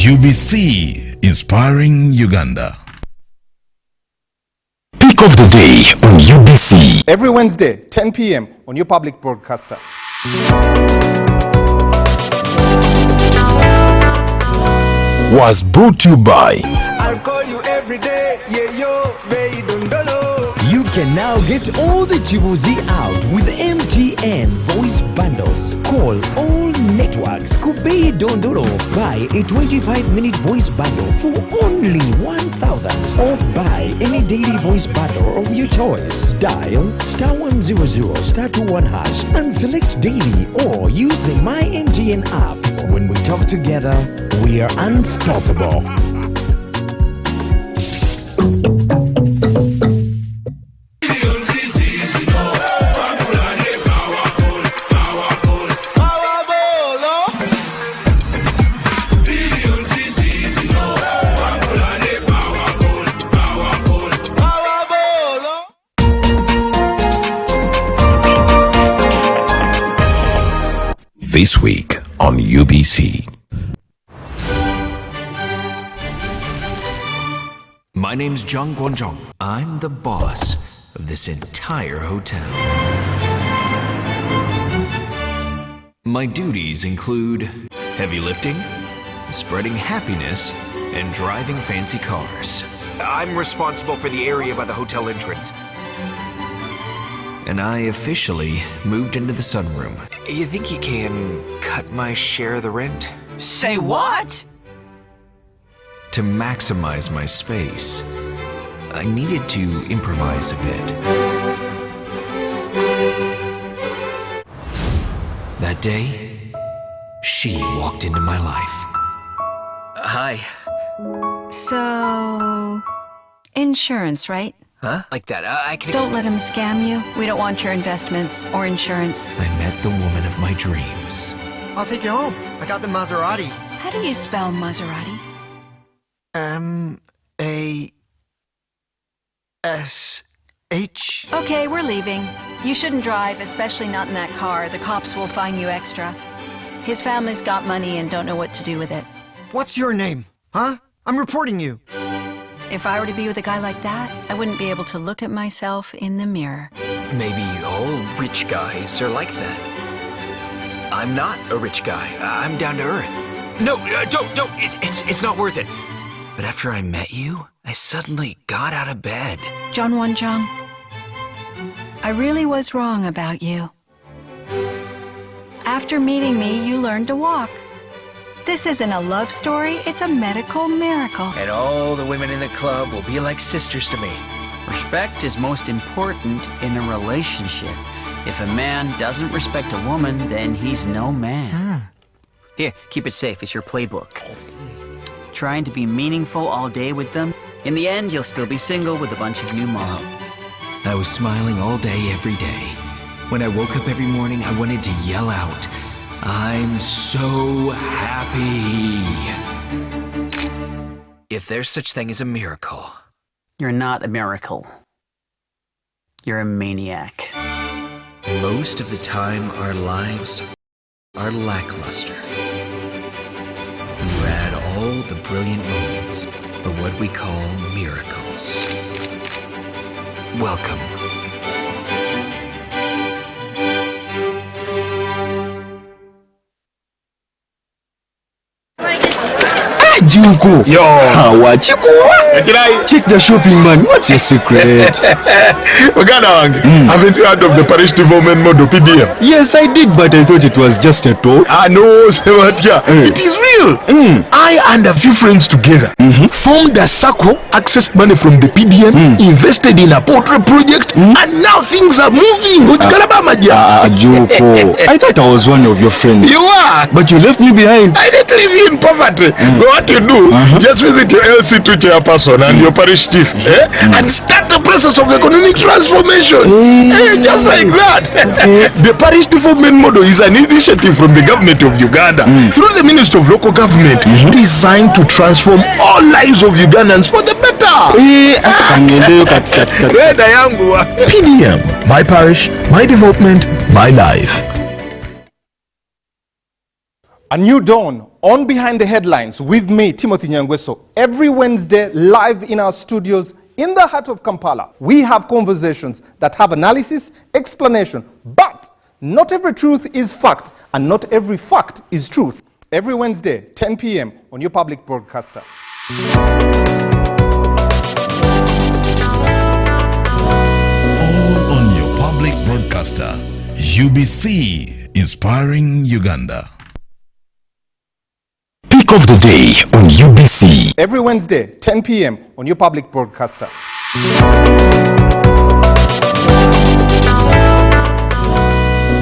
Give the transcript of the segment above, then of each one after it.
UBC, inspiring Uganda. Pick of the day on UBC. Every Wednesday, 10 p.m. on your public broadcaster. Was brought to you by I'll call you every day, yeah yo, baby dondolo. You can now get all the Chibuzi out with MTN voice bundles. Call all networks, Kubei Dondoro. Buy a 25-minute voice bundle for only 1,000 or buy any daily voice bundle of your choice. Dial *100 *21# and select daily or use the My MTN app. When we talk together, we are unstoppable. This week on UBC. My name's Jung Gwonjong. I'm the boss of this entire hotel. My duties include heavy lifting, spreading happiness, and driving fancy cars. I'm responsible for the area by the hotel entrance. And I officially moved into the sunroom. You think you can cut my share of the rent? Say what? To maximize my space, I needed to improvise a bit. That day, she walked into my life. Hi. So, insurance, right? Huh? Like that. I can. Don't let him scam you. We don't want your investments or insurance. I met the woman of my dreams. I'll take you home. I got the Maserati. How do you spell Maserati? M-A-S-H. Okay, we're leaving. You shouldn't drive, especially not in that car. The cops will fine you extra. His family's got money and don't know what to do with it. What's your name? Huh? I'm reporting you. If I were to be with a guy like that, I wouldn't be able to look at myself in the mirror. Maybe all rich guys are like that. I'm not a rich guy. I'm down to earth. No, don't. It's not worth it. But after I met you, I suddenly got out of bed. John Wonjong, I really was wrong about you. After meeting me, you learned to walk. This isn't a love story, it's a medical miracle. And all the women in the club will be like sisters to me. Respect is most important in a relationship. If a man doesn't respect a woman, then he's no man. Here, keep it safe. It's your playbook. Trying to be meaningful all day with them, in the end, you'll still be single with a bunch of new mom. I was smiling all day, every day. When I woke up every morning, I wanted to yell out, I'm so happy. If there's such thing as a miracle. You're not a miracle. You're a maniac. Most of the time, our lives are lackluster. You add all the brilliant moments are what we call miracles. Welcome. Junko. Yo. Check the shopping, man. What's your secret? Uganda, haven't you heard of the parish development model PDM? Yes, I did, but I thought it was just a talk. No, it is real. I and a few friends together formed a circle, accessed money from the PDM, invested in a poultry project, and now things are moving. Junko, I thought I was one of your friends. You are, but you left me behind. I didn't leave you in poverty. What you do, just visit your LC2 chairperson and your parish chief, and start the process of economic transformation. Just like that. The parish development model is an initiative from the government of Uganda through the Ministry of Local Government, designed to transform all lives of Ugandans for the better. PDM, my parish, my development, my life. A new dawn on Behind the Headlines with me, Timothy Nyangweso. Every Wednesday, live in our studios in the heart of Kampala. We have conversations that have analysis, explanation, but not every truth is fact, and not every fact is truth. Every Wednesday, 10 p.m. on your public broadcaster. All on your public broadcaster. UBC, inspiring Uganda. Pick of the day on UBC. Every Wednesday, 10 p.m. on your public broadcaster.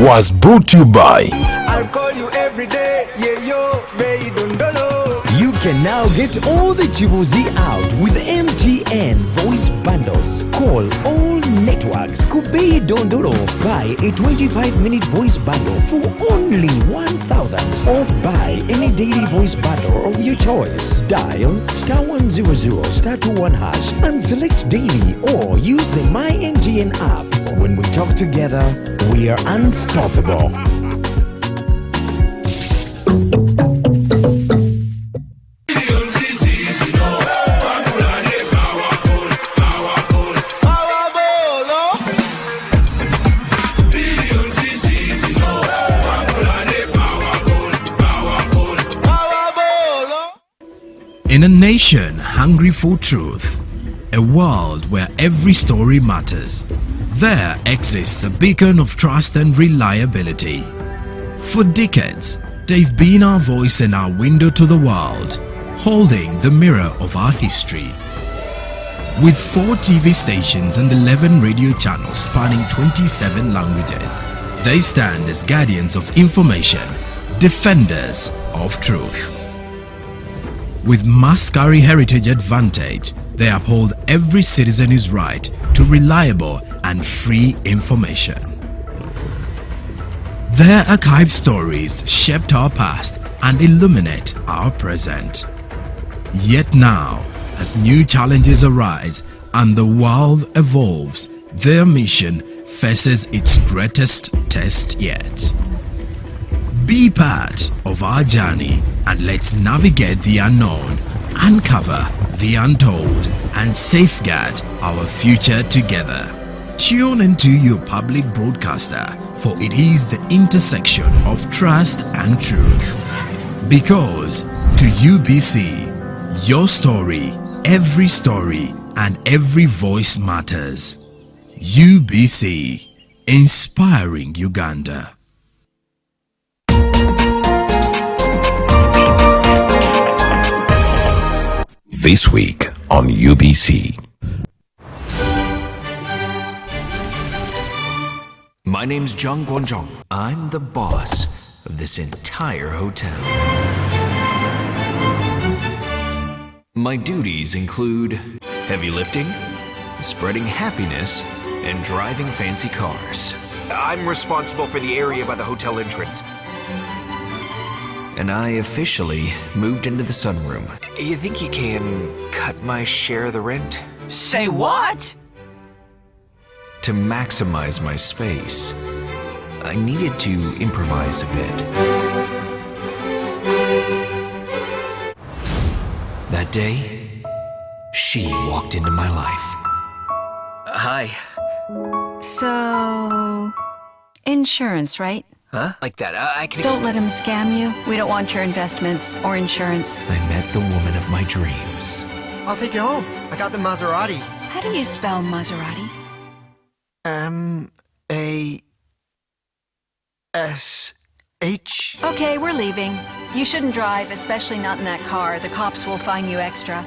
Was brought to you by. I'll call you every day, yeah yo, baby dondolo. You can now get all the Chibuzi out with MTN voice bundles. Call all networks. Kubei Dondoro. Buy a 25-minute voice bundle for only 1,000. Or buy any daily voice bundle of your choice. Dial *100 *21# and select daily, or use the My MTN app. When we talk together, we are unstoppable. In a nation hungry for truth, a world where every story matters, there exists a beacon of trust and reliability. For decades, they've been our voice and our window to the world, holding the mirror of our history. With 4 TV stations and 11 radio channels spanning 27 languages, they stand as guardians of information, defenders of truth. With Mascari Heritage Advantage, they uphold every citizen's right to reliable and free information. Their archived stories shaped our past and illuminate our present. Yet now, as new challenges arise and the world evolves, their mission faces its greatest test yet. Be part of our journey and let's navigate the unknown, uncover the untold, and safeguard our future together. Tune into your public broadcaster, for it is the intersection of trust and truth. Because to UBC, your story, and every voice matters. UBC, inspiring Uganda. This week on UBC. My name's Jung Gwonjong. I'm the boss of this entire hotel. My duties include heavy lifting, spreading happiness, and driving fancy cars. I'm responsible for the area by the hotel entrance. And I officially moved into the sunroom. You think you can cut my share of the rent? Say what? To maximize my space, I needed to improvise a bit. That day, she walked into my life. Hi. So, insurance, right? Huh? Like that. I can... Don't let him scam you. We don't want your investments or insurance. I met the woman of my dreams. I'll take you home. I got the Maserati. How do you spell Maserati? M-A-S-H. Okay, we're leaving. You shouldn't drive, especially not in that car. The cops will fine you extra.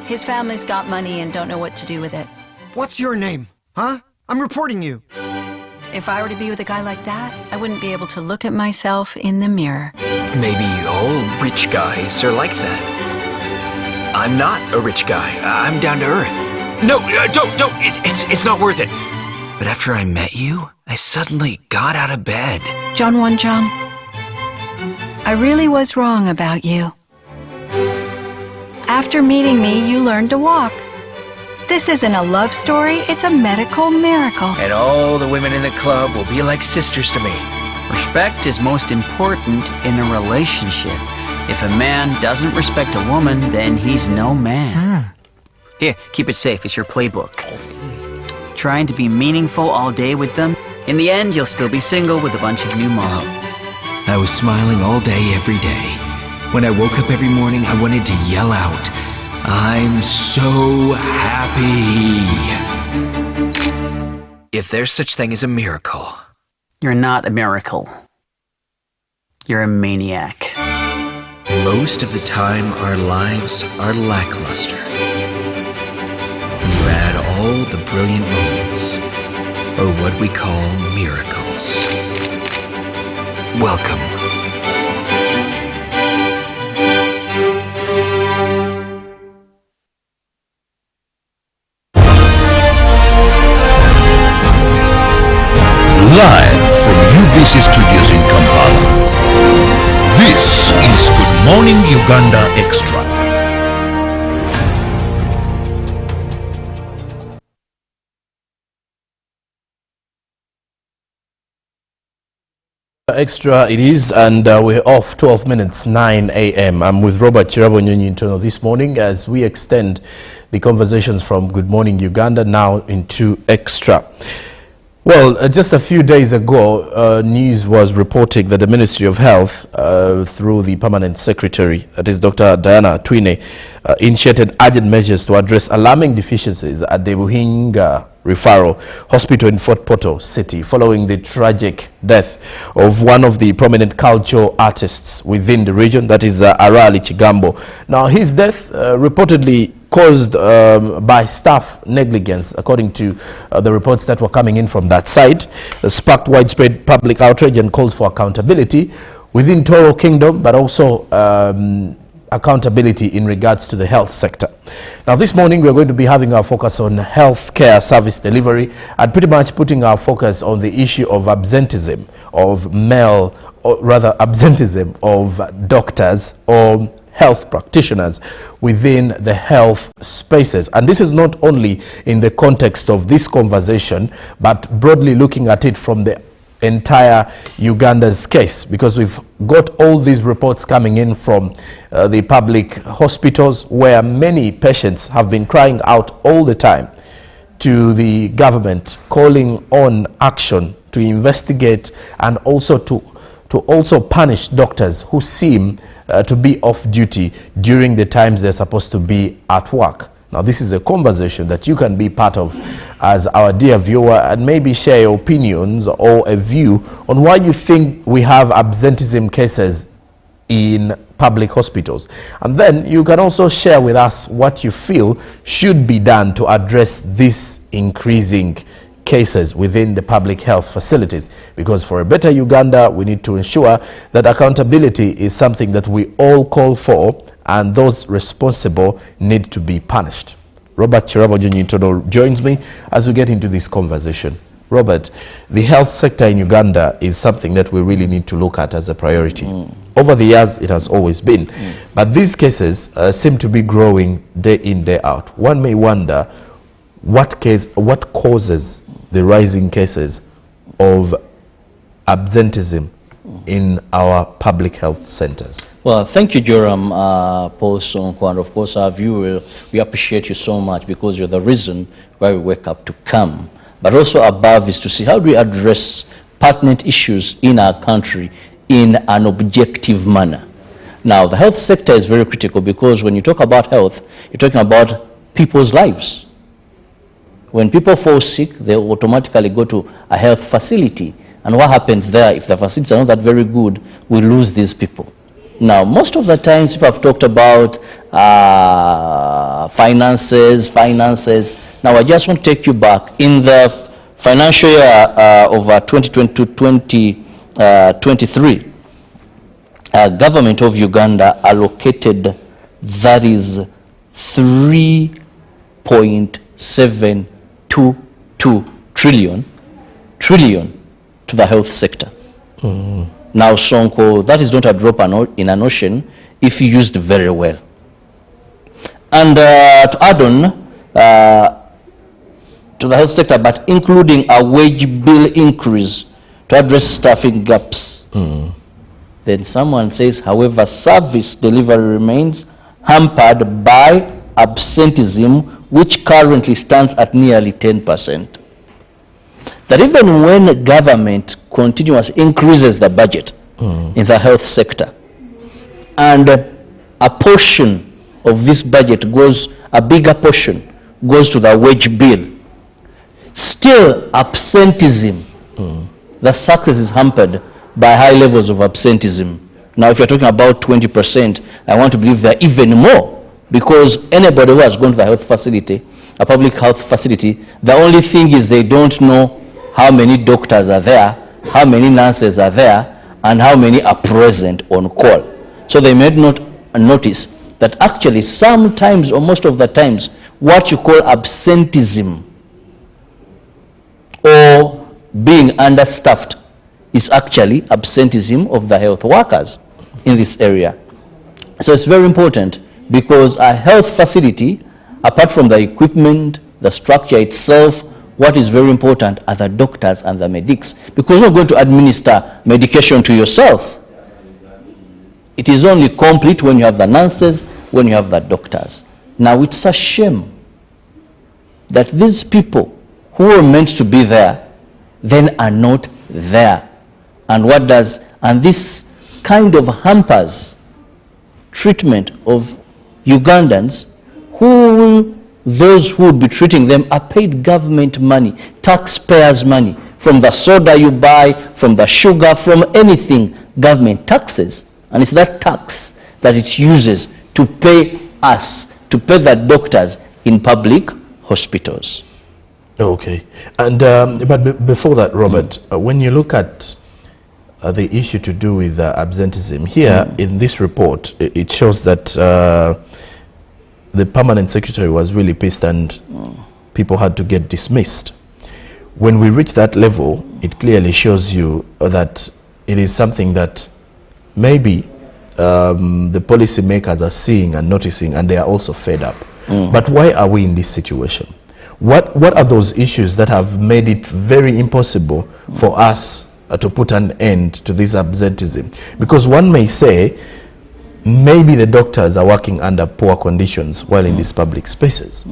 His family's got money and don't know what to do with it. What's your name? Huh? I'm reporting you. If I were to be with a guy like that, I wouldn't be able to look at myself in the mirror. Maybe all rich guys are like that. I'm not a rich guy. I'm down to earth. No, don't. It's not worth it. But after I met you, I suddenly got out of bed. John Wonjong, I really was wrong about you. After meeting me, you learned to walk. This isn't a love story, it's a medical miracle. And all the women in the club will be like sisters to me. Respect is most important in a relationship. If a man doesn't respect a woman, then he's no man. Here, keep it safe. It's your playbook. Trying to be meaningful all day with them, in the end, you'll still be single with a bunch of new mom. I was smiling all day, every day. When I woke up every morning, I wanted to yell out, "I'm so happy." If there's such thing as a miracle. You're not a miracle. You're a maniac. Most of the time, our lives are lackluster. When you add all the brilliant moments, or what we call miracles. Welcome. Live from UBC Studios in Kampala, this is Good Morning Uganda Extra. Extra it is, and we're off 12 minutes 9 a.m. I'm with Robert Chirabonyonyi Ntono this morning as we extend the conversations from Good Morning Uganda now into Extra. Well, just a few days ago, news was reporting that the Ministry of Health, through the Permanent Secretary, that is Dr. Diana Twine, initiated urgent measures to address alarming deficiencies at the Buhinga Referral Hospital in Fort Portal City following the tragic death of one of the prominent cultural artists within the region, that is Arali Chigambo. Now, his death reportedly caused by staff negligence, according to the reports that were coming in from that side, sparked widespread public outrage and calls for accountability within Toro Kingdom, but also accountability in regards to the health sector. Now, this morning we're going to be having our focus on healthcare service delivery and pretty much putting our focus on the issue of absenteeism of male, or rather absenteeism of doctors or health practitioners within the health spaces. And this is not only in the context of this conversation, but broadly looking at it from the entire Uganda's case, because we've got all these reports coming in from the public hospitals where many patients have been crying out all the time to the government, calling on action to investigate and also to also punish doctors who seem to be off duty during the times they're supposed to be at work. Now, this is a conversation that you can be part of as our dear viewer and maybe share your opinions or a view on why you think we have absenteeism cases in public hospitals. And then you can also share with us what you feel should be done to address this increasing cases within the public health facilities, because for a better Uganda we need to ensure that accountability is something that we all call for and those responsible need to be punished. Robert Chirabonyonyi Ntono joins me as we get into this conversation. Robert, the health sector in Uganda is something that we really need to look at as a priority. Over the years it has always been, but these cases seem to be growing day in, day out. One may wonder what causes the rising cases of absenteeism in our public health centers. Well, thank you, Joram, Paul Sonko, and of course our viewers. We appreciate you so much because you're the reason why we wake up to come. But also above is to see how do we address pertinent issues in our country in an objective manner. Now, the health sector is very critical because when you talk about health, you're talking about people's lives. When people fall sick, they automatically go to a health facility. And what happens there, if the facilities are not that very good, we lose these people. Now, most of the times people have talked about finances. Now, I just want to take you back. In the financial year of 2022-2023, government of Uganda allocated, that is 3.722 trillion to the health sector. Now, Sonko, that is not a drop in an ocean if used very well. And to add on to the health sector, but including a wage bill increase to to address staffing gaps. Then someone says, however, service delivery remains hampered by absenteeism, which currently stands at nearly 10%. That even when government continuously increases the budget in the health sector, and a portion of this budget goes, a bigger portion goes to the wage bill, still absenteeism, the success is hampered by high levels of absenteeism. Now, if you're talking about 20%, I want to believe there are even more, because anybody who has gone to the health facility, a public health facility, the only thing is they don't know how many doctors are there, how many nurses are there, and how many are present on call. So they may not notice that actually sometimes, or most of the times, what you call absenteeism or being understaffed is actually absenteeism of the health workers in this area. So it's very important, because a health facility, apart from the equipment, the structure itself, what is very important are the doctors and the medics, because you're not going to administer medication to yourself. It is only complete when you have the nurses, when you have the doctors. Now, it's a shame that these people who are meant to be there then are not there. And what does, and this kind of hampers treatment of Ugandans who, those who would be treating them are paid government money, taxpayers' money, from the soda you buy, from the sugar, from anything, government taxes. And it's that tax that it uses to pay us, to pay the doctors in public hospitals. Okay. And but before that, Robert, when you look at the issue to do with absenteeism, here in this report, it shows that the permanent secretary was really pissed and people had to get dismissed. When we reach that level, it clearly shows you that it is something that maybe the policymakers are seeing and noticing, and they are also fed up. But why are we in this situation? What are those issues that have made it very impossible for us to put an end to this absenteeism? Because one may say, maybe the doctors are working under poor conditions while in these public spaces.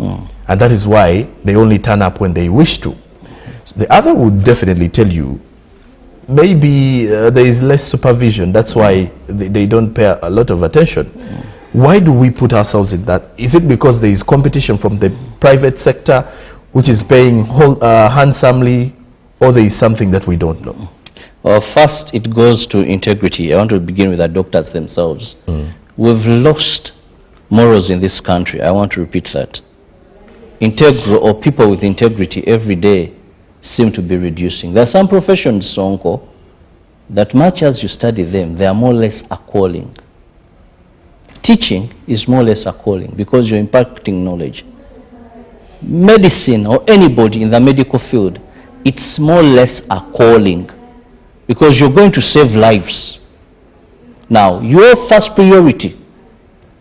And that is why they only turn up when they wish to. So the other would definitely tell you, maybe there is less supervision. That's why they don't pay a lot of attention. Why do we put ourselves in that? Is it because there is competition from the private sector, which is paying handsomely, or there is something that we don't know? Well, first, it goes to integrity. I want to begin with the doctors themselves. We've lost morals in this country. I want to repeat that. Integral, or people with integrity every day, seem to be reducing. There are some professions, Sonko, that much as you study them, they are more or less a calling. Teaching is more or less a calling because you're impacting knowledge. Medicine, or anybody in the medical field, it's more or less a calling because you're going to save lives. Now, your first priority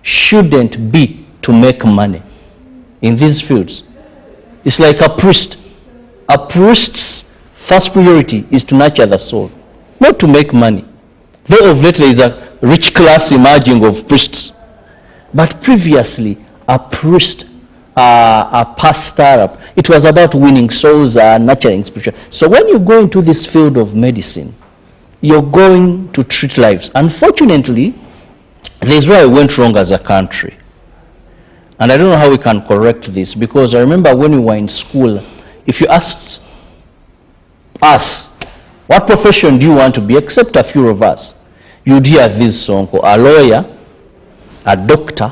shouldn't be to make money in these fields. It's like a priest. A priest's first priority is to nurture the soul, not to make money. Though of late there is a rich class emerging of priests. But previously, a priest, a pastor, it was about winning souls, nurturing spiritual. So when you go into this field of medicine, you're going to treat lives. Unfortunately, this is where we went wrong as a country. And I don't know how we can correct this, because I remember when we were in school, if you asked us, what profession do you want to be, except a few of us, you'd hear this song, a lawyer, a doctor,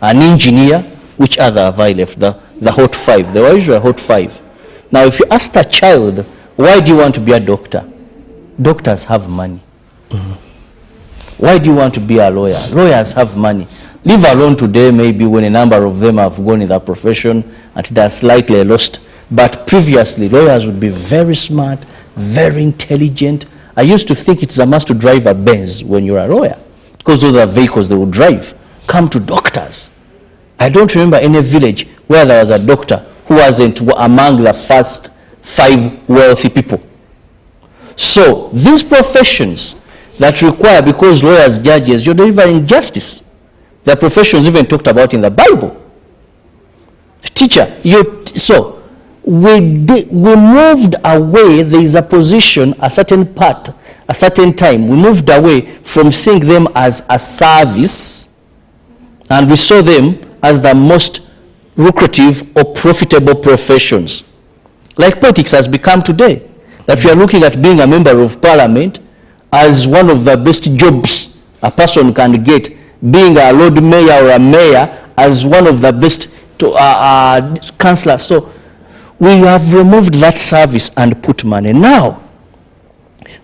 an engineer, which other have I left? The hot five. There were usually a hot five. Now, if you asked a child, why do you want to be a doctor? Doctors have money. Why do you want to be a lawyer? Lawyers have money. Leave alone today, maybe when a number of them have gone in that profession and they are slightly lost. But previously, lawyers would be very smart, very intelligent. I used to think it's a must to drive a Benz when you're a lawyer, because those are vehicles they would drive. Come to doctors. I don't remember any village where there was a doctor who wasn't among the first 5 wealthy people. So these professions that require, because lawyers, judges, you're delivering justice. There are professions even talked about in the Bible. Teacher, so we moved away. There is a position, a certain part, a certain time. We moved away from seeing them as a service, and we saw them as the most lucrative or profitable professions. Like politics has become today. That we are looking at being a member of parliament as one of the best jobs a person can get. Being a Lord Mayor or a mayor as one of the best councillors. So we have removed that service and put money. Now,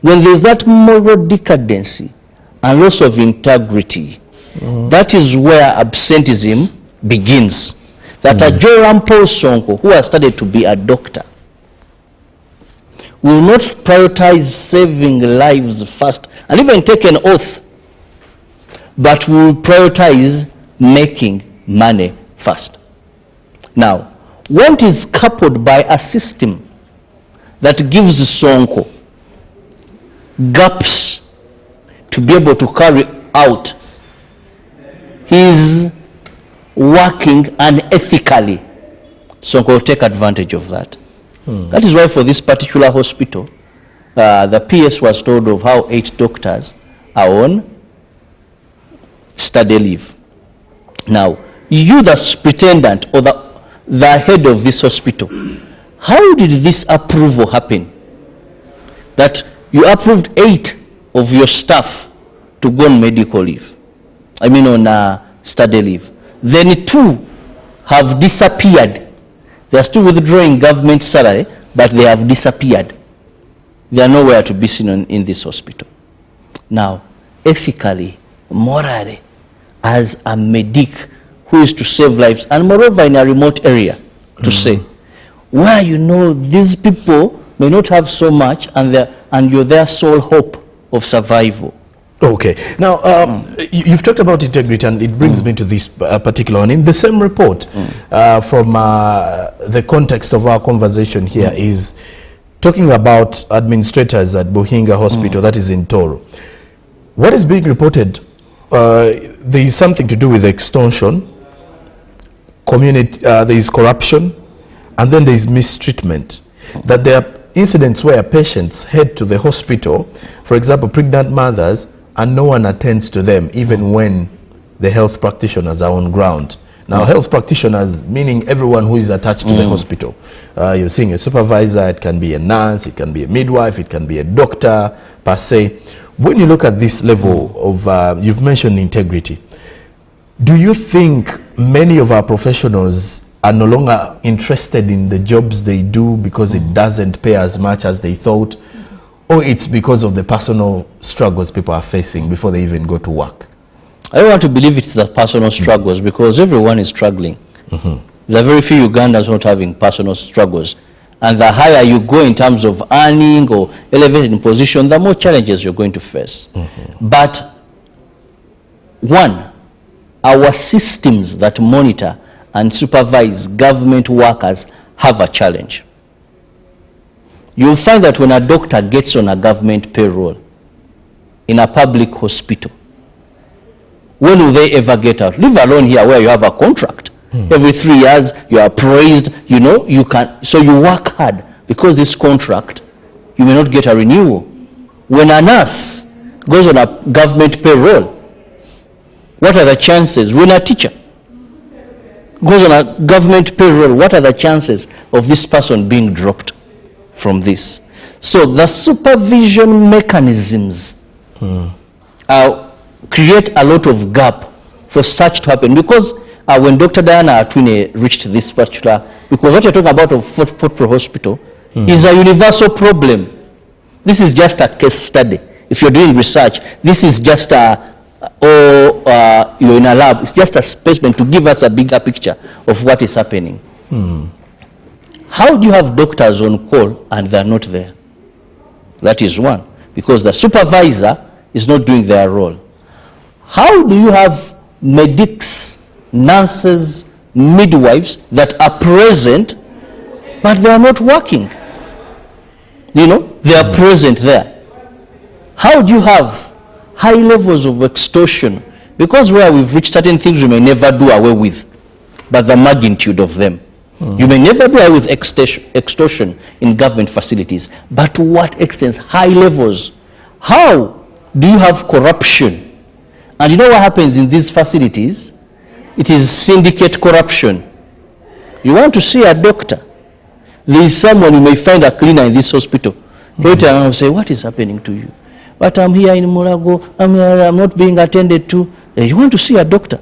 when there's that moral decadency and loss of integrity, that is where absenteeism begins. That a Joram Paul Sonko, who has studied to be a doctor, will not prioritize saving lives first and even take an oath, but will prioritize making money first. Now, when it is coupled by a system that gives Sonko gaps to be able to carry out his working unethically, Sonko will take advantage of that. That is why for this particular hospital, the PS was told of how 8 doctors are on study leave. Now, you, the superintendent or the head of this hospital, how did this approval happen? That you approved 8 of your staff to go on medical leave, I mean on study leave. Then 2 have disappeared. They are still withdrawing government salary, but they have disappeared. They are nowhere to be seen in this hospital. Now, ethically, morally, as a medic who is to save lives, and moreover in a remote area, to say, where you know these people may not have so much, and you're their sole hope of survival. Okay. Now, you've talked about integrity, and it brings me to this particular one. In the same report, from the context of our conversation here is talking about administrators at Buhinga Hospital, that is in Toro. What is being reported, there is something to do with extortion, there is corruption, and then there is mistreatment. That there are incidents where patients head to the hospital, for example, pregnant mothers, and no one attends to them, even when the health practitioners are on ground. Now, health practitioners, meaning everyone who is attached to the hospital. You're seeing a supervisor, it can be a nurse, it can be a midwife, it can be a doctor, per se. When you look at this level of, you've mentioned integrity, do you think many of our professionals are no longer interested in the jobs they do because it doesn't pay as much as they thought? Or it's because of the personal struggles people are facing before they even go to work? I don't want to believe it's the personal struggles, because everyone is struggling. There are very few Ugandans not having personal struggles. And the higher you go in terms of earning or elevated in position, the more challenges you're going to face. But one, our systems that monitor and supervise government workers have a challenge. You'll find that when a doctor gets on a government payroll in a public hospital, when will they ever get out? Leave alone here where you have a contract. Every 3 years you are praised, you know, you can, so you work hard because this contract, you may not get a renewal. When a nurse goes on a government payroll, what are the chances? When a teacher goes on a government payroll, what are the chances of this person being dropped from this? So the supervision mechanisms create a lot of gap for such to happen, because when Dr. Diana Atwine reached this particular, because what you're talking about of Fort Pro Hospital is a universal problem. This is just a case study. If you're doing research, this is just a, you're in a lab, it's just a specimen to give us a bigger picture of what is happening. How do you have doctors on call and they're not there? That is one, because the supervisor is not doing their role. How do you have medics, nurses, midwives that are present, but they are not working? You know, they are present there, How do you have high levels of extortion? Because where we've reached certain things we may never do away with, but the magnitude of them. You may never do away with extortion in government facilities, but to what extent? High levels. How do you have corruption? And you know what happens in these facilities? It is syndicate corruption. You want to see a doctor, there is someone, you may find a cleaner in this hospital. Later I will say, what is happening to you? But I'm here in Mulago, I'm not being attended to. You want to see a doctor?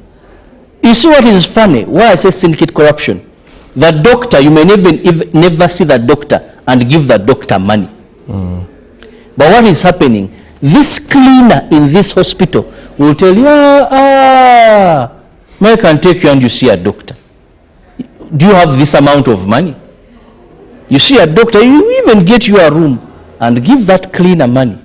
You see what is funny? Why I say syndicate corruption? The doctor, you may never see the doctor and give the doctor money. But what is happening? This cleaner in this hospital will tell you, I can take you and you see a doctor. Do you have this amount of money? You see a doctor, you even get you a room and give that cleaner money.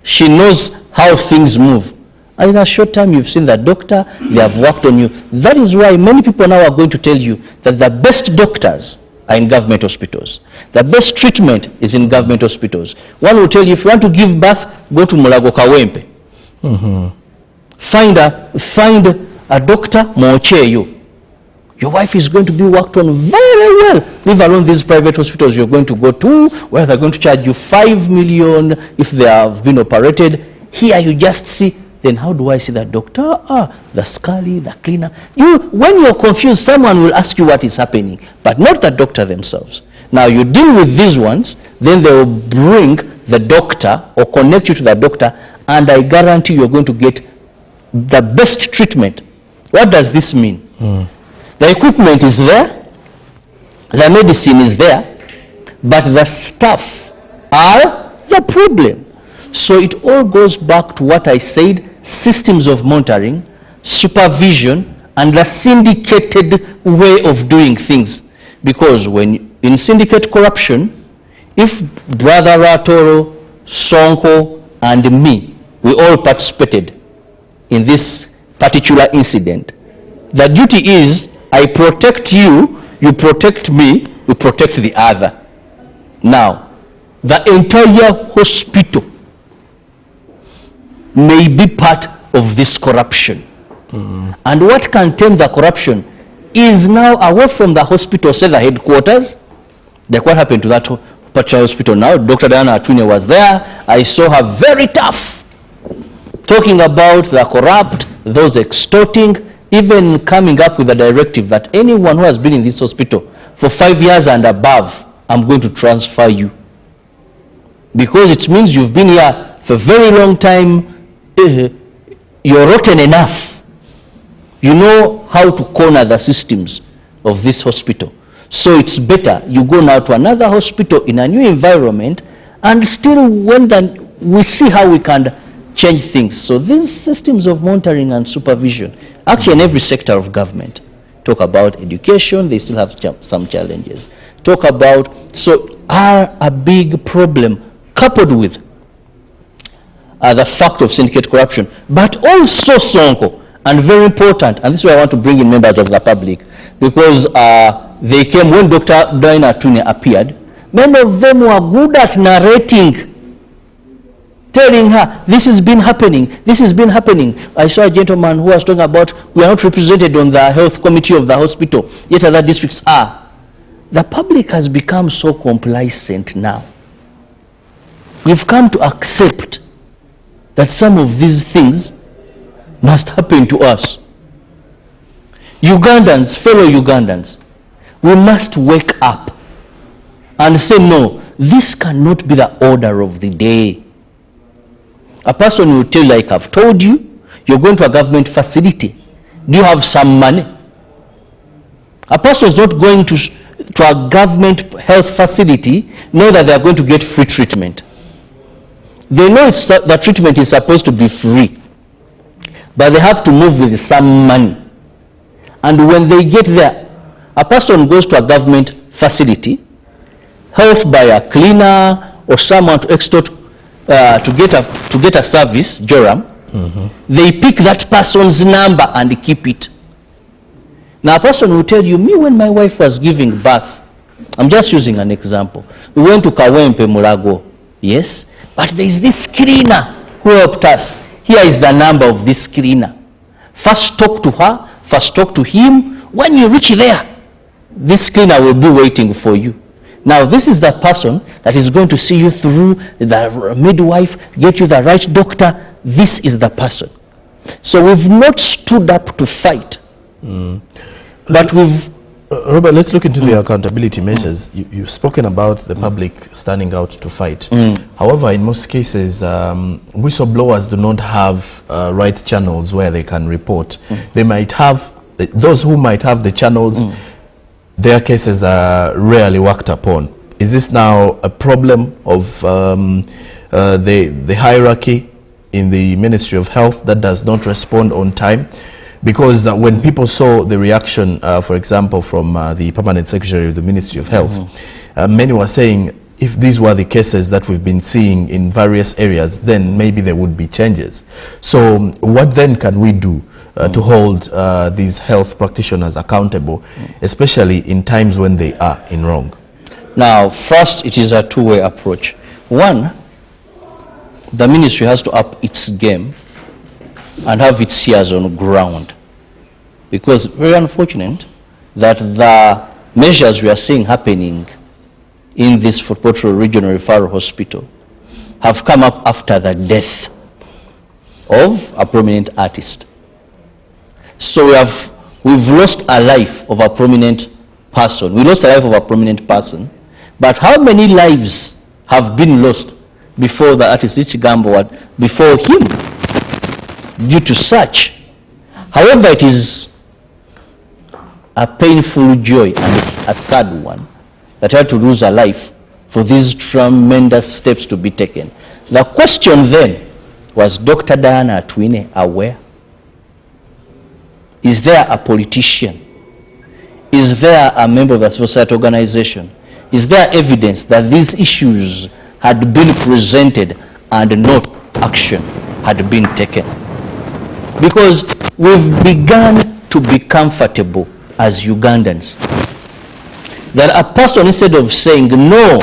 She knows how things move. And in a short time, you've seen the doctor, they have worked on you. That is why many people now are going to tell you that the best doctors are in government hospitals. The best treatment is in government hospitals. One will tell you, if you want to give birth, go to Mulago Kawempe. Find a doctor, Mocheyo. Your wife is going to be worked on very well. Leave alone these private hospitals you're going to go to, where they're going to charge you 5 million if they have been operated. Here you just see. Then how do I see that doctor? The scully, the cleaner. When you're confused, someone will ask you what is happening, but not the doctor themselves. Now you deal with these ones, then they will bring the doctor or connect you to the doctor, and I guarantee you're going to get the best treatment. What does this mean? The equipment is there, the medicine is there, but the staff are the problem. So it all goes back to what I said: systems of monitoring, supervision, and a syndicated way of doing things. Because when in syndicate corruption, if Brother Ratoro, Sonko, and me, we all participated in this particular incident, the duty is, I protect you, you protect me, we protect the other. Now, the entire hospital may be part of this corruption. And what can tame the corruption is now away from the hospital, say the headquarters. Like what happened to that particular hospital now? Dr. Diana Atwine was there. I saw her very tough, talking about the corrupt, those extorting, even coming up with a directive that anyone who has been in this hospital for 5 years and above, I'm going to transfer you. Because it means you've been here for a very long time, you're rotten enough. You know how to corner the systems of this hospital. So it's better you go now to another hospital in a new environment, and still we see how we can change things. So these systems of monitoring and supervision, actually in every sector of government, talk about education, they still have some challenges. Talk about, so are a big problem, coupled with the fact of syndicate corruption, but also Sonko, and very important, and this is why I want to bring in members of the public, because they came when Dr. Diana Atwine appeared. Many of them were good at narrating, telling her, this has been happening, this has been happening. I saw a gentleman who was talking about, we are not represented on the health committee of the hospital, yet other districts are. The public has become so complacent now. We've come to accept that some of these things must happen to us. Ugandans, fellow Ugandans, we must wake up and say, no, this cannot be the order of the day. A person will tell you, like I've told you, you're going to a government facility. Do you have some money? A person is not going to a government health facility, know that they are going to get free treatment. They know the treatment is supposed to be free, but they have to move with some money. And when they get there, a person goes to a government facility, helped by a cleaner or someone to extort to get a service, Joram. They pick that person's number and keep it. Now a person will tell you, me when my wife was giving birth, I'm just using an example. We went to Kawempe Mulago, yes, But there is this cleaner who helped us. Here is the number of this cleaner. First talk to her, first talk to him. When you reach there, this cleaner will be waiting for you. Now, this is the person that is going to see you through, the midwife, get you the right doctor. This is the person. So we've not stood up to fight, but we've... Robert, let's look into the accountability measures. You've spoken about the public standing out to fight. However, in most cases, whistleblowers do not have right channels where they can report. They might have, those who might have the channels, their cases are rarely worked upon. Is this now a problem of the hierarchy in the Ministry of Health that does not respond on time? Because when people saw the reaction, for example, from the Permanent Secretary of the Ministry of Health, many were saying, if these were the cases that we've been seeing in various areas, then maybe there would be changes. So what then can we do to hold these health practitioners accountable, especially in times when they are in wrong? Now, first, it is a two-way approach. One, the ministry has to up its game and have its ears on ground. Because very unfortunate that the measures we are seeing happening in this Fort Portal Regional Referral Hospital have come up after the death of a prominent artist. So we've lost a life of a prominent person. We lost a life of a prominent person. But how many lives have been lost before the artist Ichigambo, before him, due to such? However, it is a painful joy and a sad one that had to lose a life for these tremendous steps to be taken. The question then was, Dr. Diana Atwine aware? Is there a politician? Is there a member of a civil society organization? Is there evidence that these issues had been presented and no action had been taken? Because we've begun to be comfortable as Ugandans. That a person, instead of saying no,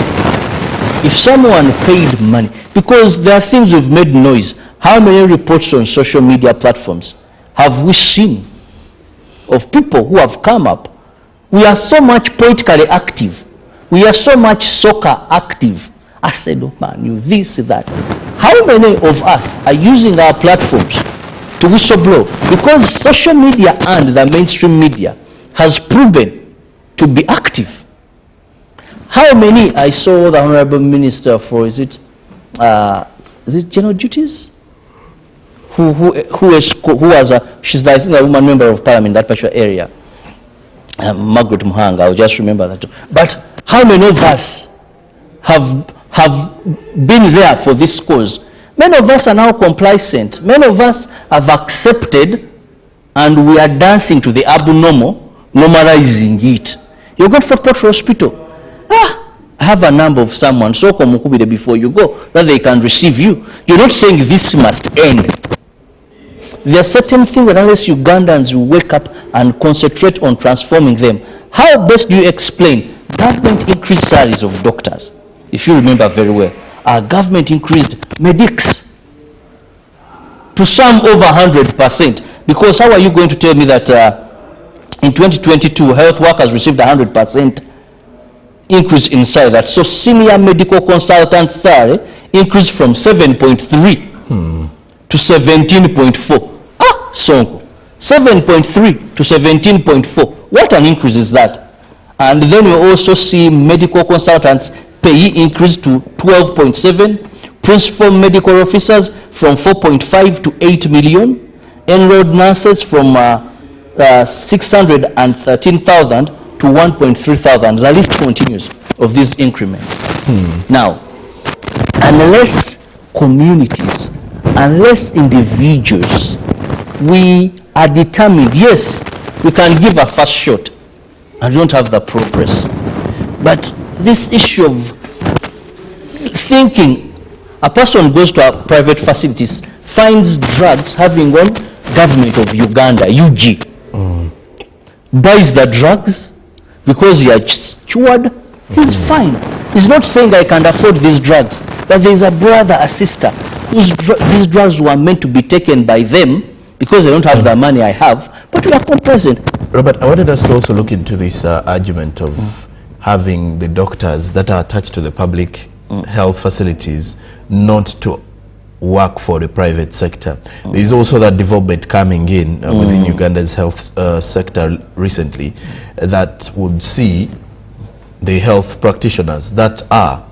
if someone paid money, because there are things we've made noise. How many reports on social media platforms have we seen of people who have come up? We are so much politically active. We are so much soccer active. I said, oh man, you this, that. How many of us are using our platforms to whistleblow? Because social media and the mainstream media has proven to be active. How many? I saw the Honorable Minister for, is it General Duties? She's I think a woman member of Parliament in that particular area. Margaret Muhanga, I'll just remember that too. But how many of us have been there for this cause? Many of us are now complacent. Many of us have accepted, and we are dancing to the abnormal, normalizing it. You go to Fort Portal Hospital. I have a number of someone, so komukubide before you go, that they can receive you. You're not saying this must end. There are certain things that unless Ugandans will wake up and concentrate on transforming them, how best do you explain? Government increased salaries of doctors. If you remember very well, our government increased medics to some over 100%. Because how are you going to tell me that in 2022 health workers received 100% increase in salary? That so senior medical consultant salary increased from 7.3 to 17.4. Sonko, 7.3 to 17.4. What an increase is that? And then we also see medical consultants pay increase to 12.7, principal medical officers from 4.5 to 8 million, enrolled nurses from 613,000 to 1.3,000. The list continues of this increment. Now, unless communities, unless individuals, we are determined, yes, we can give a first shot and don't have the progress. But this issue of thinking, a person goes to a private facilities, finds drugs having one government of Uganda, UG, buys the drugs because he has cured, he's fine. He's not saying I can afford these drugs. that there is a brother, a sister, these drugs were meant to be taken by them because they don't have the money I have, but we are complacent. Robert, I wanted us to also look into this argument of having the doctors that are attached to the public health facilities not to work for the private sector. There is also that development coming in within Uganda's health sector recently that would see the health practitioners that are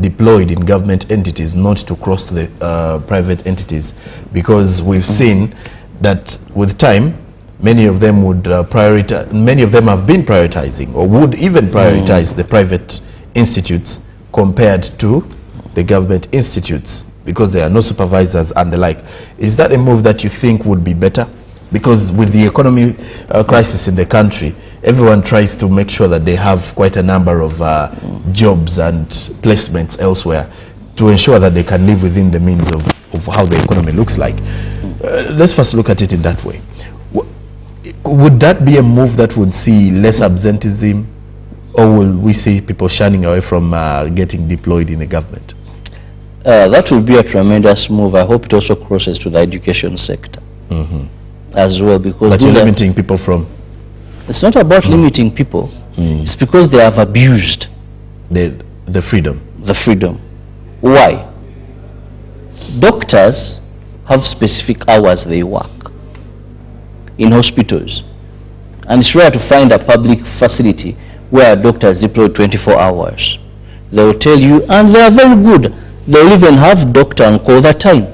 deployed in government entities not to cross to the private entities, because we've seen that with time many of them would prioritize, many of them have been prioritizing or would even prioritize the private institutes compared to the government institutes because there are no supervisors and the like. Is that a move that you think would be better? Because with the economy crisis in the country, everyone tries to make sure that they have quite a number of jobs and placements elsewhere to ensure that they can live within the means of how the economy looks like. Let's first look at it in that way. Would that be a move that would see less absenteeism, or will we see people shunning away from getting deployed in the government? That will be a tremendous move. I hope it also crosses to the education sector as well, because but you're limiting people from... It's not about limiting people. It's because they have abused the freedom. The freedom. Why? Doctors have specific hours they work in hospitals, and it's rare to find a public facility where a doctor is deployed 24 hours. They will tell you, and they are very good, they will even have doctor on call that time,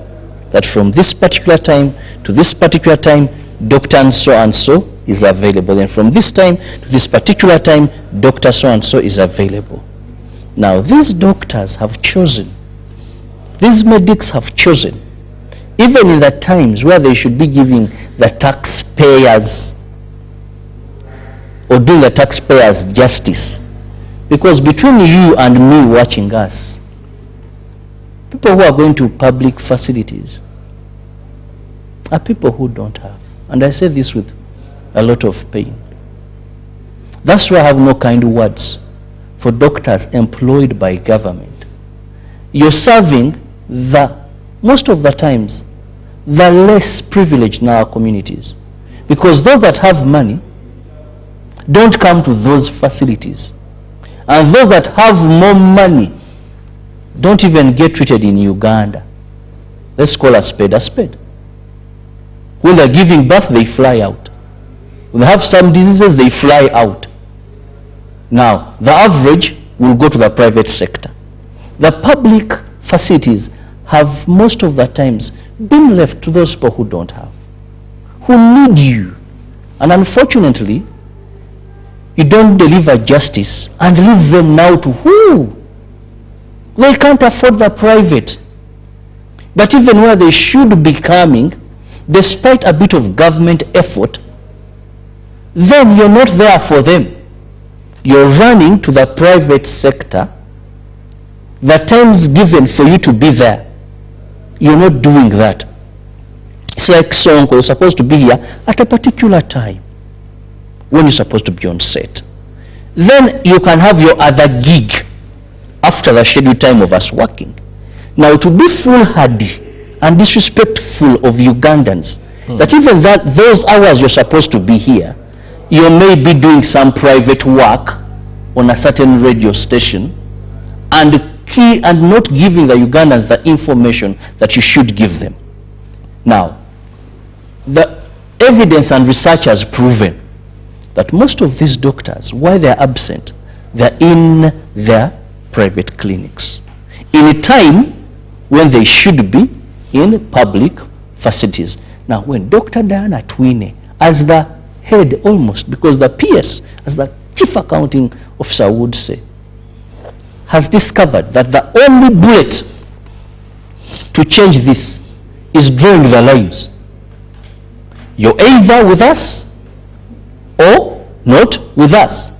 that from this particular time to this particular time, doctor and so is available, and from this time to this particular time, doctor so and so is available. Now these doctors have chosen, these medics have chosen, even in the times where they should be giving the taxpayers or doing the taxpayers justice. Because between you and me watching us, people who are going to public facilities are people who don't have. And I say this with a lot of pain. That's why I have no kind words for doctors employed by government. You're serving most of the times, the less privileged in our communities. Because those that have money don't come to those facilities. And those that have more money don't even get treated in Uganda. Let's call a spade a spade. When they're giving birth, they fly out. When they have some diseases, they fly out. Now, the average will go to the private sector. The public facilities have most of the times been left to those people who don't have, who need you. And unfortunately, you don't deliver justice and leave them now to who? They can't afford the private. But even where they should be coming, despite a bit of government effort, then you're not there for them. You're running to the private sector. The time's given for you to be there. You're not doing that. It's like Sonko is supposed to be here at a particular time when you're supposed to be on set. Then you can have your other gig after the scheduled time of us working. Now, to be foolhardy and disrespectful of Ugandans, that even those hours you're supposed to be here, you may be doing some private work on a certain radio station and not giving the Ugandans the information that you should give them. Now, the evidence and research has proven that most of these doctors, why they're absent, they're in their private clinics in a time when they should be in public facilities. Now, when Dr. Diana Twine, as the head almost, because the PS, as the chief accounting officer would say, has discovered that the only bullet to change this is drawing the lines. You're either with us or not with us.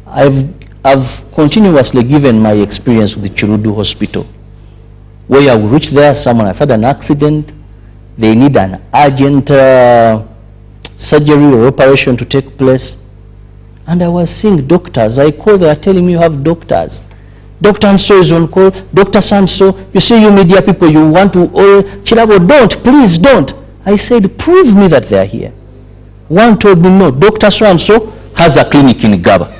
I've continuously given my experience with the Chirudu Hospital, where I will reach there, someone has had an accident, they need an urgent surgery or operation to take place, and I was seeing doctors. I called, they are telling me you have doctors Dr. Anso is on call, Dr. Sanso, you see you media people, you want to, oh, Chilabo, don't, please don't. I said, prove me that they are here. One told me, no, Dr. So-and-so has a clinic in Gaba.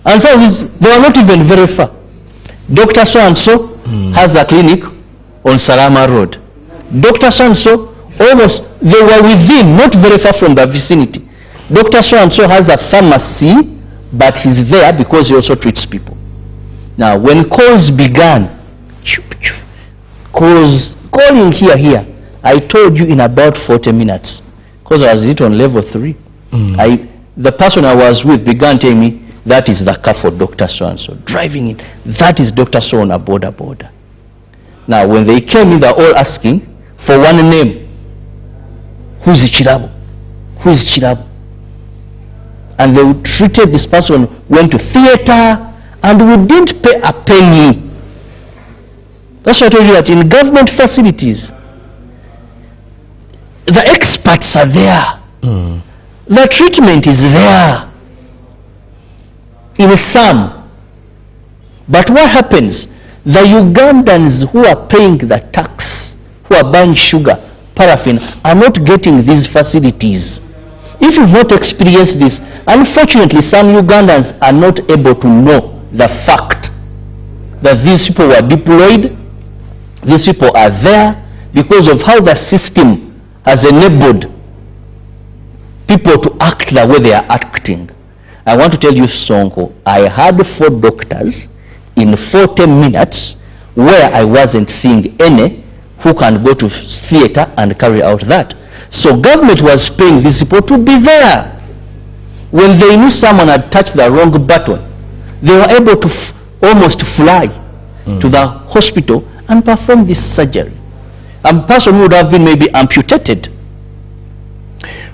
And so they were not even very far. Dr. So-and-so has a clinic on Salama Road. Dr. So-and-so, almost, they were within, not very far from the vicinity. Dr. So-and-so has a pharmacy, but he's there because he also treats people. Now, when calls began, calling here, I told you in about 40 minutes, because I was on level 3. The person I was with began telling me, that is the car for Dr. So-and-so, driving in. That is Dr. So on a border. Now, when they came in, they're all asking for one name. Who's Chirabo? Who's Chirabo? And they treated this person, went to theater, and we didn't pay a penny. That's why I told you that in government facilities, the experts are there. The treatment is there. In some. But what happens? The Ugandans who are paying the tax, who are buying sugar, paraffin, are not getting these facilities. If you've not experienced this, unfortunately, some Ugandans are not able to know the fact that these people were deployed, these people are there because of how the system has enabled people to act the way they are acting. I want to tell you, Sonko, I had 4 doctors in 40 minutes where I wasn't seeing any who can go to theater and carry out that. So government was paying these people to be there. When they knew someone had touched the wrong button, they were able to almost fly to the hospital and perform this surgery. A person would have been maybe amputated.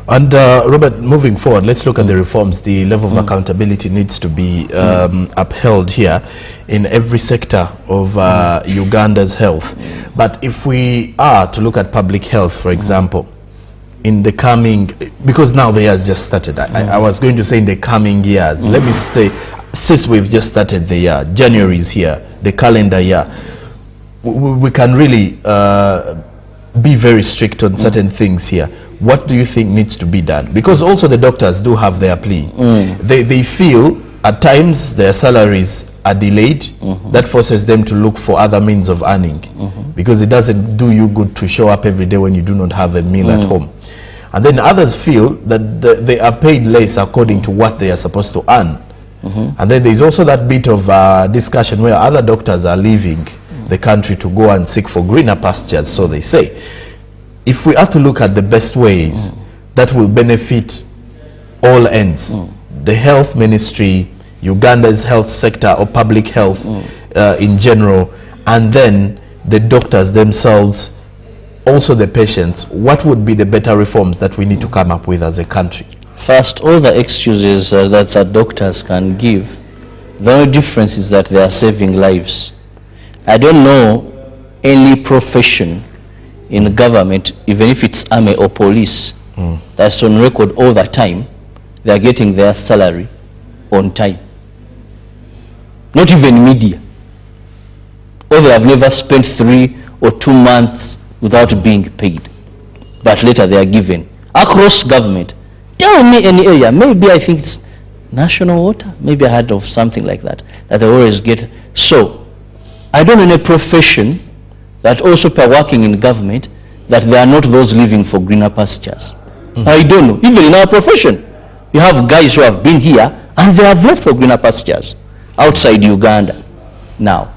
And Robert, moving forward, let's look at the reforms. The level of accountability needs to be upheld here in every sector of Uganda's health. But if we are to look at public health, for example, in the coming, because now the year has just started, I was going to say in the coming years, let me say, since we've just started the year, January is here, the calendar year, we can really be very strict on certain things here. What do you think needs to be done? Because also the doctors do have their plea. They feel at times their salaries are delayed. That forces them to look for other means of earning, because it doesn't do you good to show up every day when you do not have a meal at home. And then others feel that they are paid less according to what they are supposed to earn. And then there's also that bit of discussion where other doctors are leaving the country to go and seek for greener pastures, so they say. If we are to look at the best ways that will benefit all ends, the health ministry, Uganda's health sector or public health in general, and then the doctors themselves, also the patients, what would be the better reforms that we need to come up with as a country? First, all the excuses that the doctors can give, the only difference is that they are saving lives. I don't know any profession in government, even if it's army or police, that's on record all the time, they are getting their salary on time. Not even media. Or they have never spent 3 or 2 months without being paid. But later they are given. Across government, tell me any area, maybe I think it's national water, maybe I heard of something like that, that they always get. So, I don't know any profession that also per working in government that they are not those living for greener pastures. I don't know. Even in our profession, you have guys who have been here and they have left for greener pastures outside Uganda. Now,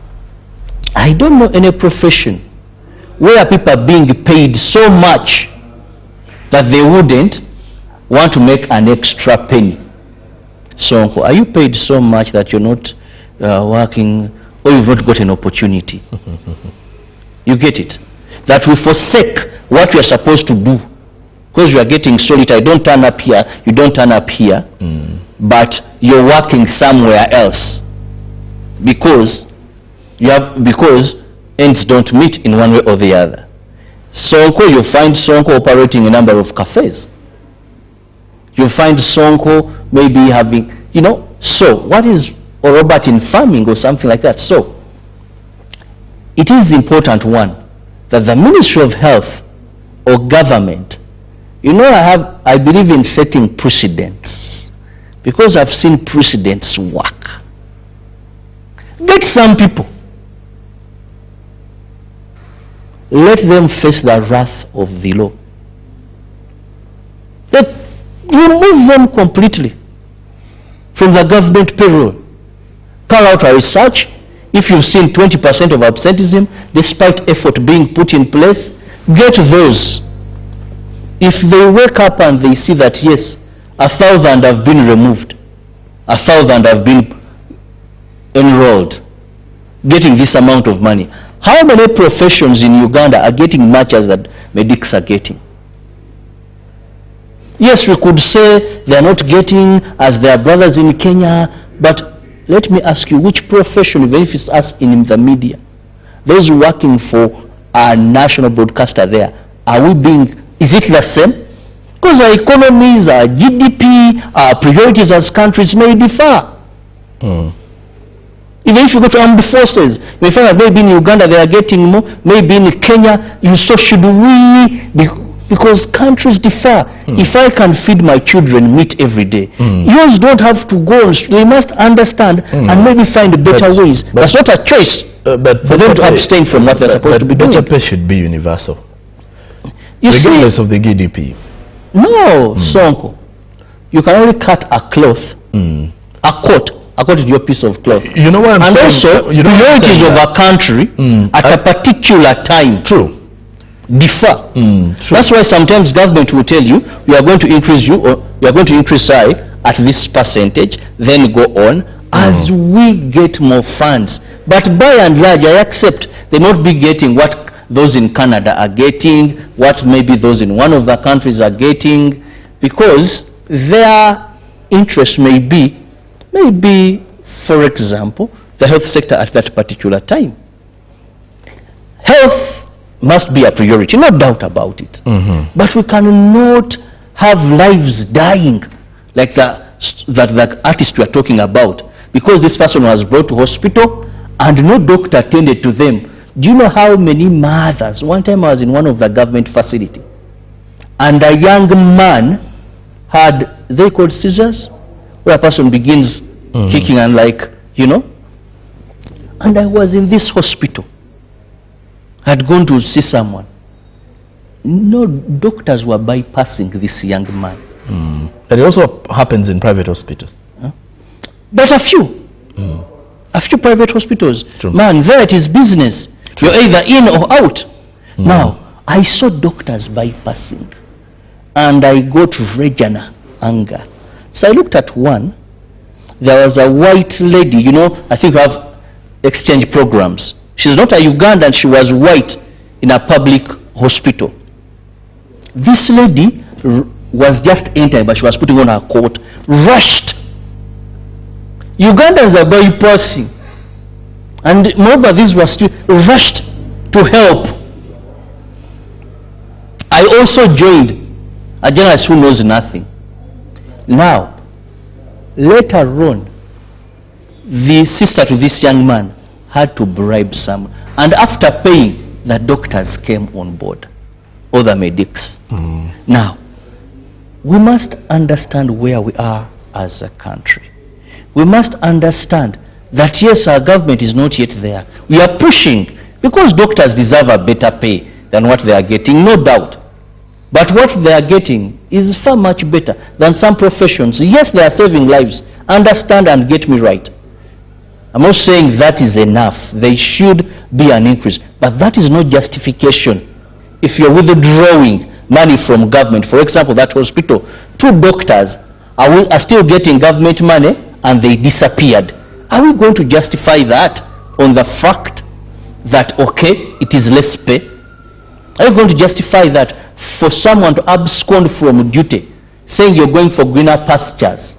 I don't know any profession where people are being paid so much that they wouldn't want to make an extra penny. So, are you paid so much that you're not working, or you've not got an opportunity? You get it? That we forsake what we are supposed to do because you are getting solitary. Don't turn up here, you don't turn up here, but you're working somewhere else because ends don't meet in one way or the other. Sonko, you find Sonko operating a number of cafes. You find Sonko maybe having, so what is or Robert in farming or something like that. So it is important, one, that the Ministry of Health or government, you know, I believe in setting precedents, because I've seen precedents work. Get some people, let them face the wrath of the law. Remove them completely from the government payroll. Carry out a research. If you've seen 20% of absenteeism, despite effort being put in place, get those. If they wake up and they see that, yes, 1,000 have been removed, 1,000 have been enrolled, getting this amount of money. How many professions in Uganda are getting much as that medics are getting? Yes, we could say they are not getting as their brothers in Kenya, but let me ask you, which profession, even if it's us in the media, those working for our national broadcaster there, are we being, is it the same? Because our economies, our GDP, our priorities as countries may differ. Even if you go to armed forces, you may find that maybe in Uganda they are getting more, maybe in Kenya, so should we, because countries differ. If I can feed my children meat every day, yours don't have to go. They must understand and maybe find better ways. That's not a choice for them to abstain from what they're supposed to be doing. Better pay should be universal, regardless of the GDP. No, Sonko. You can only cut a cloth, a coat, according to your piece of cloth. You know what I'm saying? And also, priorities of a country at a particular time. True. Differ. That's why sometimes government will tell you, we are going to increase you, or we are going to increase I at this percentage, then go on as we get more funds. But by and large, I accept they not be getting what those in Canada are getting, what maybe those in one of the countries are getting, because their interest may be, for example, the health sector at that particular time. Health must be a priority, no doubt about it. But we cannot have lives dying like that artist we are talking about, because this person was brought to hospital and no doctor attended to them. Do you know how many mothers? One time I was in one of the government facility, and a young man had, they called scissors, where a person begins kicking and and I was in this hospital. Had gone to see someone. No doctors were bypassing this young man. But it also happens in private hospitals. But a few private hospitals. True. Man, there it is business. True. You're either in or out. Now, I saw doctors bypassing, and I got regional anger. So I looked at one. There was a white lady, I think we have exchange programs. She's not a Ugandan, she was white in a public hospital. This lady was just entering, but she was putting on her coat, rushed. Ugandans are bypassing. And moreover, these were still rushed to help. I also joined a journalist who knows nothing. Now, later on, the sister to this young man had to bribe someone, and after paying, the doctors came on board, or the medics. Now, we must understand where we are as a country. We must understand that yes, our government is not yet there. We are pushing, because doctors deserve a better pay than what they are getting, no doubt. But what they are getting is far much better than some professions. Yes, they are saving lives. Understand and get me right. I'm not saying that is enough. There should be an increase. But that is not justification. If you're withdrawing money from government, for example, that hospital, 2 doctors are still getting government money and they disappeared. Are we going to justify that on the fact that, okay, it is less pay? Are you going to justify that for someone to abscond from duty, saying you're going for greener pastures?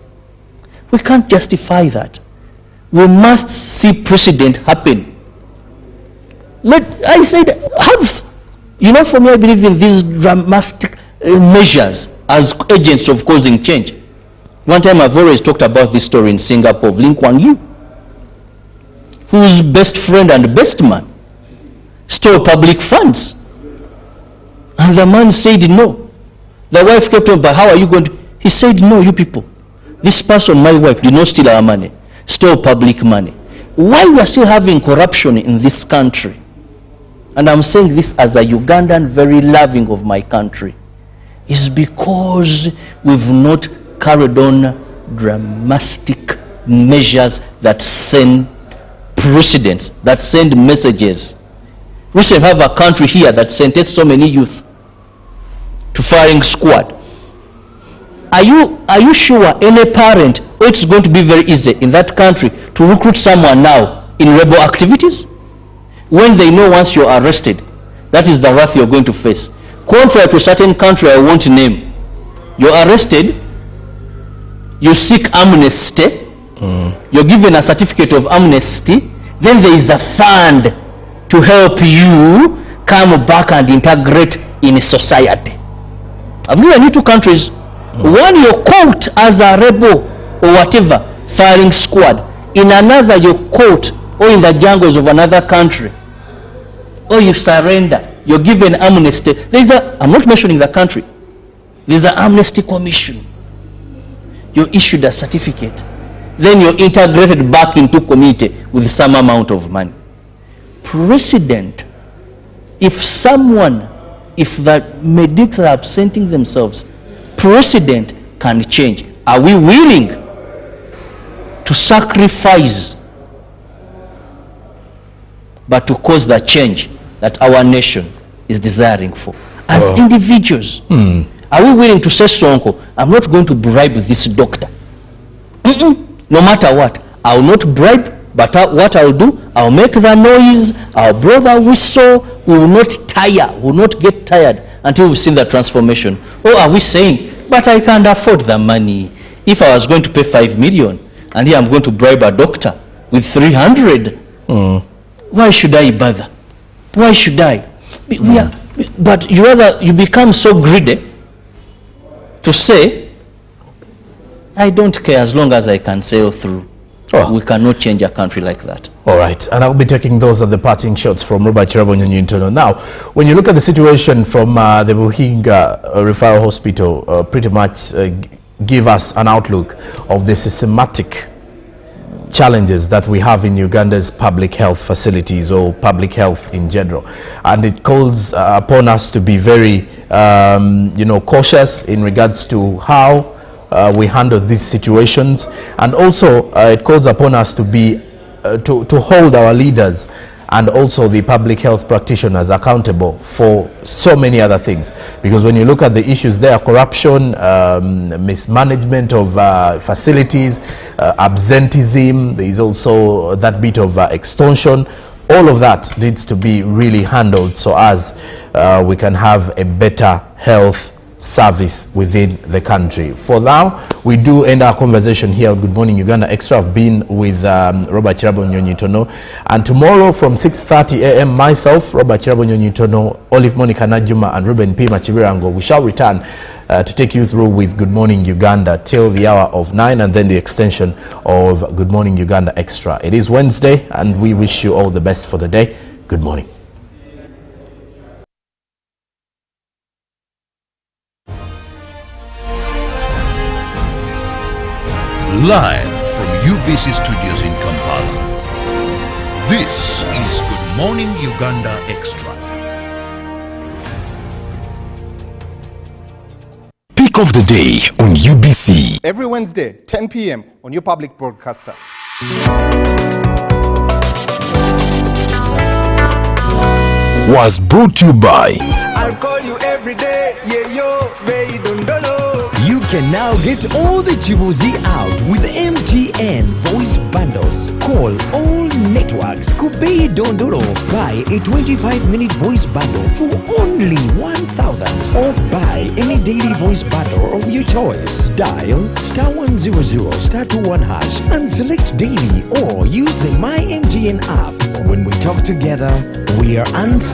We can't justify that. We must see precedent happen. I said, for me, I believe in these dramatic measures as agents of causing change. One time I've always talked about this story in Singapore of Lee Kuan Yew. whose best friend and best man stole public funds. And the man said no. The wife kept on, but how are you going to? He said, no, you people. This person, my wife, did not steal our money, stole public money. Why we are still having corruption in this country? And I'm saying this as a Ugandan, very loving of my country, is because we've not carried on dramatic measures that send precedents, that send messages. We should have a country here that sentenced so many youth to firing squad. Are you sure any parent, or it's going to be very easy in that country to recruit someone now in rebel activities? When they know once you're arrested, that is the wrath you're going to face. Contrary to a certain country I won't name, you're arrested, you seek amnesty, you're given a certificate of amnesty, then there is a fund to help you come back and integrate in society. I've given you 2 countries. One, you're caught as a rebel or whatever, firing squad. In another, you're caught or in the jungles of another country, or you surrender, you're given amnesty. I'm not mentioning the country, there's an amnesty commission. You're issued a certificate, then you're integrated back into community with some amount of money. Precedent, if the medics are absenting themselves, precedent can change. Are we willing to sacrifice but to cause the change that our nation is desiring for? As individuals, are we willing to say, Sonko, I'm not going to bribe this doctor? No matter what, I will not bribe, but what I'll do, I'll make the noise, I'll blow the whistle, we will not tire, we will not get tired until we've seen the transformation. Or are we saying, but I can't afford the money. If I was going to pay 5 million, and here I'm going to bribe a doctor with 300, why should I bother? Why should I? But you become so greedy to say, I don't care as long as I can sail through. We cannot change a country like that. All right, and I'll be taking those as the parting shots from Robert Chirabonyonyi Ntono. Now, when you look at the situation from the Buhinga Referral Hospital, pretty much give us an outlook of the systematic challenges that we have in Uganda's public health facilities or public health in general, and it calls upon us to be very cautious in regards to how we handle these situations, and also it calls upon us to be to hold our leaders and also the public health practitioners accountable for so many other things. Because when you look at the issues there, corruption, mismanagement of facilities, absenteeism, there is also that bit of extortion. All of that needs to be really handled so as we can have a better health service within the country. For now, we do end our conversation here on Good Morning Uganda Extra. I've been with Robert Chirabonyonyi Ntono, and tomorrow from 6:30 a.m. myself, Robert Chirabonyonyi Ntono, Olive Monica Najuma and Ruben P. Machibirango, we shall return to take you through with Good Morning Uganda till the hour of 9, and then the extension of Good Morning Uganda Extra. It is Wednesday, and we wish you all the best for the day. Good morning. Live from UBC Studios in Kampala, this is Good Morning Uganda Extra. Pick of the day on UBC. Every Wednesday, 10 p.m. on your public broadcaster. Was brought to you by I'll call you every day, yeah yo, baby don't know. You can now get all the Chibuzi out with MTN voice bundles. Call all networks Kubei Dondoro. Buy a 25-minute voice bundle for only 1,000, or buy any daily voice bundle of your choice. Dial *100 *21# and select daily, or use the My MTN app. When we talk together, we are